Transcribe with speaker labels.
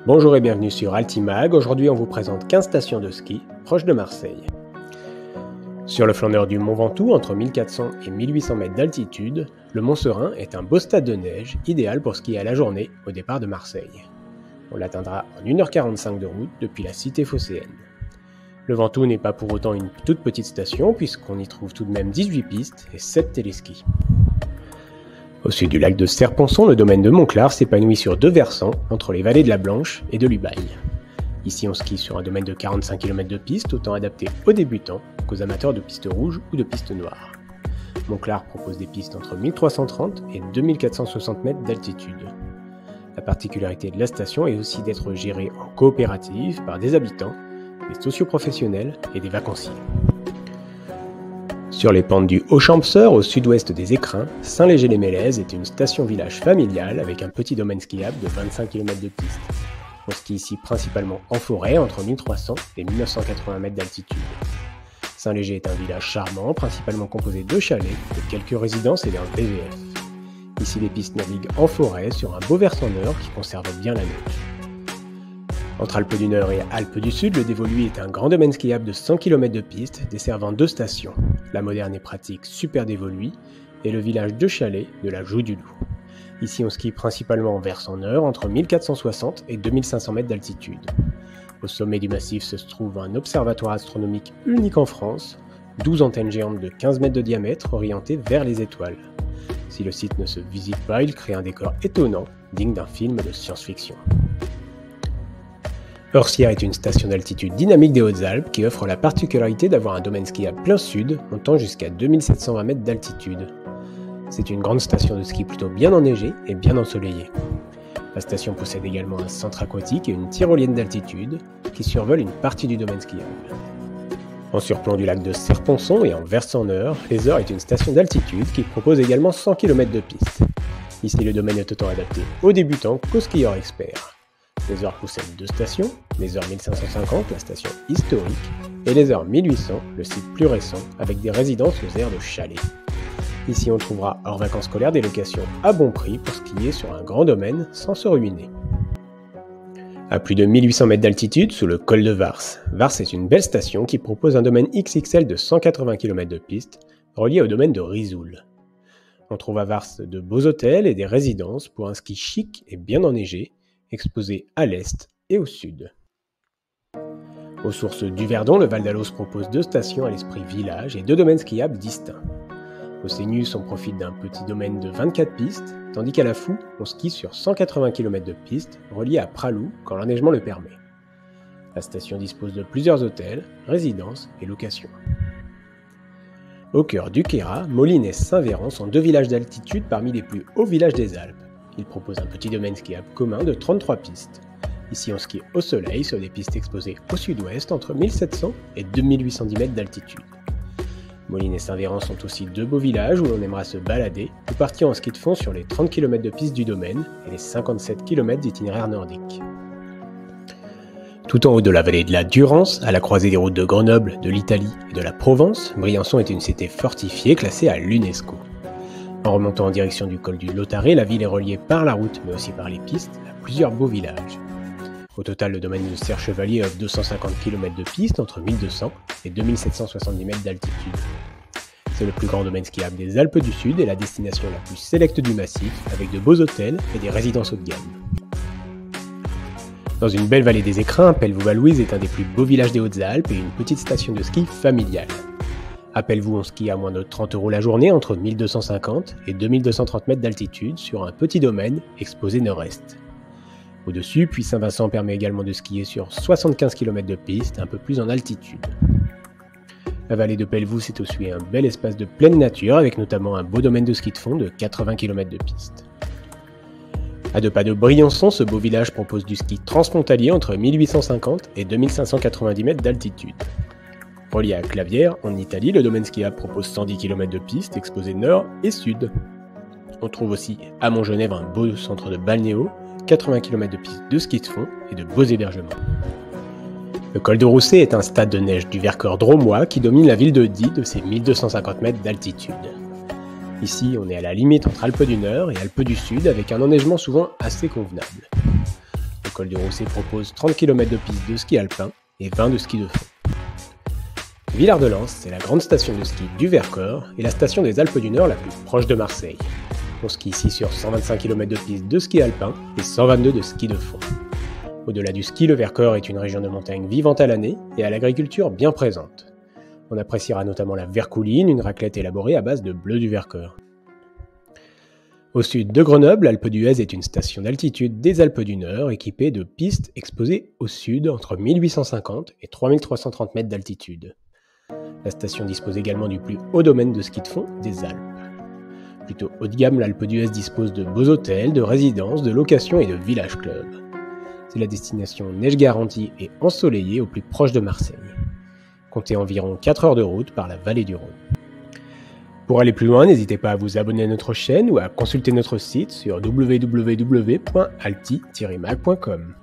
Speaker 1: Bonjour et bienvenue sur Altimag. Aujourd'hui, on vous présente 15 stations de ski proches de Marseille. Sur le flanc nord du Mont Ventoux, entre 1400 et 1800 mètres d'altitude, le Mont Serein est un beau stade de neige, idéal pour skier à la journée au départ de Marseille. On l'atteindra en 1h45 de route depuis la cité phocéenne. Le Ventoux n'est pas pour autant une toute petite station, puisqu'on y trouve tout de même 18 pistes et 7 téléskis. Au sud du lac de Serponçon, le domaine de Montclar s'épanouit sur deux versants, entre les vallées de la Blanche et de l'Ubaye. Ici, on skie sur un domaine de 45 km de piste, autant adapté aux débutants qu'aux amateurs de pistes rouges ou de pistes noires. Montclar propose des pistes entre 1330 et 2460 mètres d'altitude. La particularité de la station est aussi d'être gérée en coopérative par des habitants, des socioprofessionnels et des vacanciers. Sur les pentes du Haut-Champseur, au sud-ouest des Écrins, Saint-Léger-les-Mélèzes est une station-village familiale avec un petit domaine skiable de 25 km de piste. On skie ici principalement en forêt, entre 1300 et 1980 mètres d'altitude. Saint-Léger est un village charmant, principalement composé de chalets, de quelques résidences et d'un VVF. Ici, les pistes naviguent en forêt sur un beau versant nord qui conserve bien la neige. Entre Alpes du Nord et Alpes du Sud, le Dévoluy est un grand domaine skiable de 100 km de piste, desservant deux stations, la moderne et pratique Super Dévoluy et le village de Chalets de la Joux du Loup. Ici, on skie principalement en versant nord, entre 1460 et 2500 mètres d'altitude. Au sommet du massif se trouve un observatoire astronomique unique en France, 12 antennes géantes de 15 mètres de diamètre orientées vers les étoiles. Si le site ne se visite pas, il crée un décor étonnant, digne d'un film de science-fiction. Orsières est une station d'altitude dynamique des Hautes-Alpes qui offre la particularité d'avoir un domaine skiable plein sud, montant jusqu'à 2720 mètres d'altitude. C'est une grande station de ski plutôt bien enneigée et bien ensoleillée. La station possède également un centre aquatique et une tyrolienne d'altitude qui survole une partie du domaine skiable. En surplomb du lac de Serponçon et en versant nord, Les Ors est une station d'altitude qui propose également 100 km de piste. Ici, le domaine est autant adapté aux débutants qu'aux skieurs experts. Les Ors possède deux stations, Les Ors 1550, la station historique, et Les Ors 1800, le site plus récent, avec des résidences aux aires de Chalets. Ici, on trouvera hors vacances scolaires des locations à bon prix pour skier sur un grand domaine sans se ruiner. À plus de 1800 mètres d'altitude, sous le col de Vars, Vars est une belle station qui propose un domaine XXL de 180 km de piste, relié au domaine de Risoul. On trouve à Vars de beaux hôtels et des résidences pour un ski chic et bien enneigé, exposé à l'est et au sud. Aux sources du Verdon, le Val d'Alos propose deux stations à l'esprit village et deux domaines skiables distincts. Au Cénus, on profite d'un petit domaine de 24 pistes, tandis qu'à la Fou, on skie sur 180 km de piste, reliés à Pralou quand l'enneigement le permet. La station dispose de plusieurs hôtels, résidences et locations. Au cœur du Queyras, Moline et Saint-Véran sont deux villages d'altitude parmi les plus hauts villages des Alpes. Ils proposent un petit domaine skiable commun de 33 pistes. Ici, on skie au soleil sur des pistes exposées au sud-ouest entre 1700 et 2810 mètres d'altitude. Moline et Saint-Véran sont aussi deux beaux villages où l'on aimera se balader ou partir en ski de fond sur les 30 km de piste du domaine et les 57 km d'itinéraire nordique. Tout en haut de la vallée de la Durance, à la croisée des routes de Grenoble, de l'Italie et de la Provence, Briançon est une cité fortifiée classée à l'UNESCO. En remontant en direction du col du Lautaret, la ville est reliée par la route mais aussi par les pistes à plusieurs beaux villages. Au total, le domaine de Serre-Chevalier offre 250 km de piste entre 1200 et 2770 mètres d'altitude. C'est le plus grand domaine skiable des Alpes du Sud et la destination la plus sélecte du massif, avec de beaux hôtels et des résidences haut de gamme. Dans une belle vallée des Écrins, Pelvoux-Valouise est un des plus beaux villages des Hautes-Alpes et une petite station de ski familiale. À Pelvoux, on skie à moins de 30 € la journée, entre 1250 et 2230 mètres d'altitude, sur un petit domaine exposé nord-est. Au-dessus, Puy-Saint-Vincent permet également de skier sur 75 km de piste, un peu plus en altitude. La vallée de Pelvoux, c'est aussi un bel espace de pleine nature, avec notamment un beau domaine de ski de fond de 80 km de piste. À deux pas de Briançon, ce beau village propose du ski transfrontalier entre 1850 et 2590 mètres d'altitude. Relié à Clavières, en Italie, le domaine skiable propose 110 km de piste exposés nord et sud. On trouve aussi à Montgenèvre un beau centre de balnéo, 80 km de piste de ski de fond et de beaux hébergements. Le col de Rousset est un stade de neige du Vercors drômois qui domine la ville de Die de ses 1250 mètres d'altitude. Ici, on est à la limite entre Alpes du Nord et Alpes du Sud avec un enneigement souvent assez convenable. col du Rousset propose 30 km de pistes de ski alpin et 20 de ski de fond. Villard-de-Lans, c'est la grande station de ski du Vercors et la station des Alpes du Nord la plus proche de Marseille. On skie ici sur 125 km de pistes de ski alpin et 122 de ski de fond. Au-delà du ski, le Vercors est une région de montagne vivante à l'année et à l'agriculture bien présente. On appréciera notamment la vercouline, une raclette élaborée à base de bleu du Vercors. Au sud de Grenoble, Alpe d'Huez est une station d'altitude des Alpes du Nord équipée de pistes exposées au sud entre 1850 et 3330 mètres d'altitude. La station dispose également du plus haut domaine de ski de fond des Alpes. Plutôt haut de gamme, l'Alpe d'Huez dispose de beaux hôtels, de résidences, de locations et de village clubs. C'est la destination neige garantie et ensoleillée au plus proche de Marseille. Comptez environ 4 heures de route par la vallée du Rhône. Pour aller plus loin, n'hésitez pas à vous abonner à notre chaîne ou à consulter notre site sur www.alti-mag.com.